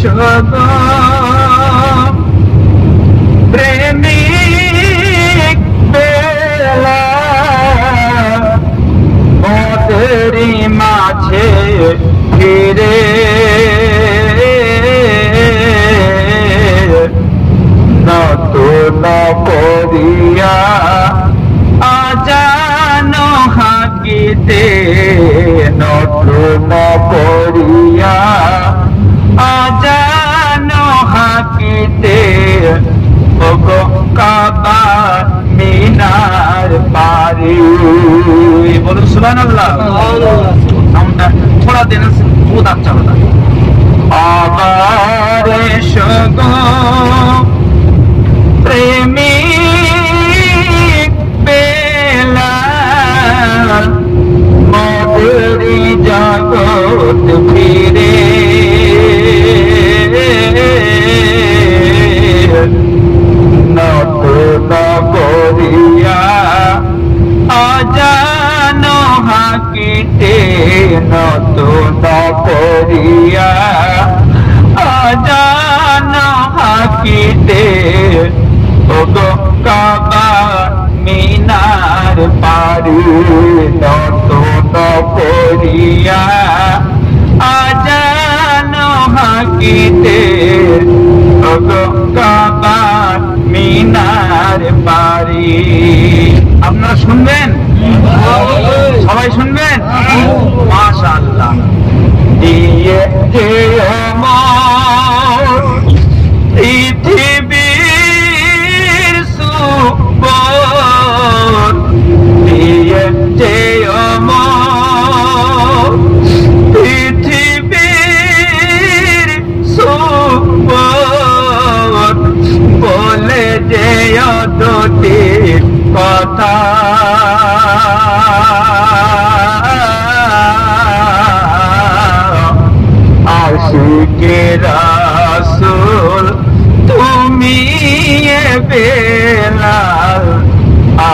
সদ প্রেমিক বেলা মোদেরই মাঝে ফিরে নতুন করিয়া আজান হাকিতে নতুন করিয়া আজান হাকিতে ওগো কাবা মিনার পারি বলুন সুবহানাল্লাহ। আমরা থোড়া দিন খুদ আচ্ছা হতা আবার এসো প্রেমিক বেলা মোদেরই জগৎ ফিরে নতুন করিয়া আজান হাকিতে নতুন করিয়া আজান হাকিতে ওগো কাবা মিনার পারি নতুন করিয়া আজান হাকিতে ওগো কাবা মিনার পারি। আপনারা শুনবেন? সবাই শুনবেন? মাশাআল্লাহ। দিয়ে যে পৃথিবীর সুবর দিয়ে যে পৃথিবীর সুবর বলে যে দুটি কথা আশিকে রাসূল তুমি বেলাল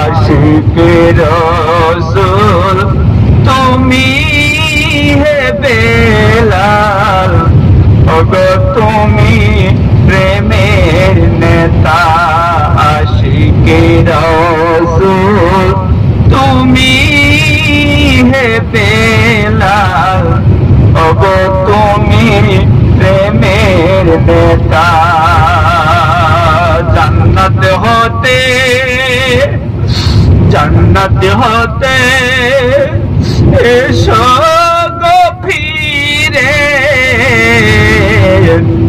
আশিকে রাসূল তুমি হে বেলাল ওগো তুমি প্রেমের নেতা আশিকে রাসূল তুমি হে বেলাল ওগো তুমি প্রেমের নেতা। জান্নাত হতে এসো গো ফিরে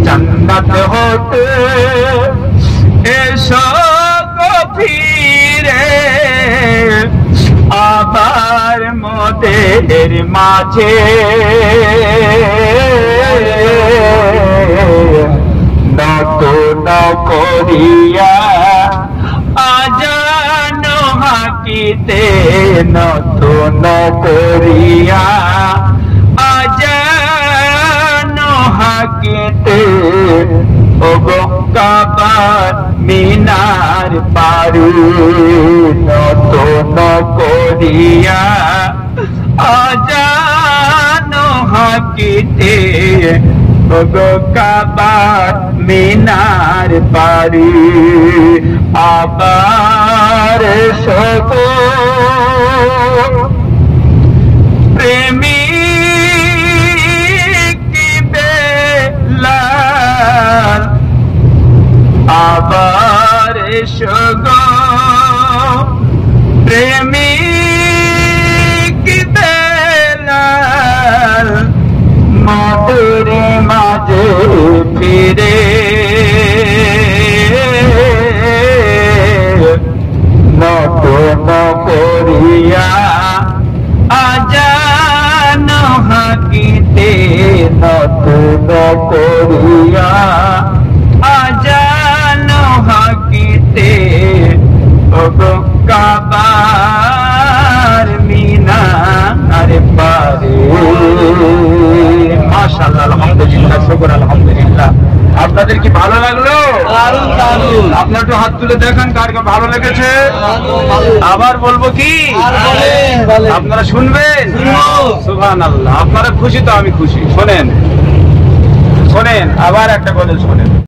জান্নাত হতে এসো গো ফিরে আবার মোদের মাঝে নতুন করিয়া আজান হাকিতে নতুন করিয়া আজান হাকিতে ওগো কাবা মিনার পারি নতুন করিয়া আজান হাকিতে ওগো কাবা মিনার পারি আবার সব প্রেমিক বেলাল আবার সগ প্রেমিক বেলাল মধুর মাঝে ফিরে নতুন করিয়া আজান হাকিতে নতুন করিয়া আজান হাকিতে ওগো কাবার মিনার পারে। মাশাআল্লাহ, আলহামদুলিল্লাহ, শুকর আলহামদুলিল্লাহ। আপনাদের কি ভালো লাগলো? আপনার একটু হাত তুলে দেখেন কার ভালো লেগেছে। আবার বলবো কি আপনারা শুনবেন? সুবহানাল্লাহ। আপনারা খুশি তো আমি খুশি। শোনেন শোনেন, আবার একটা গজল শোনেন।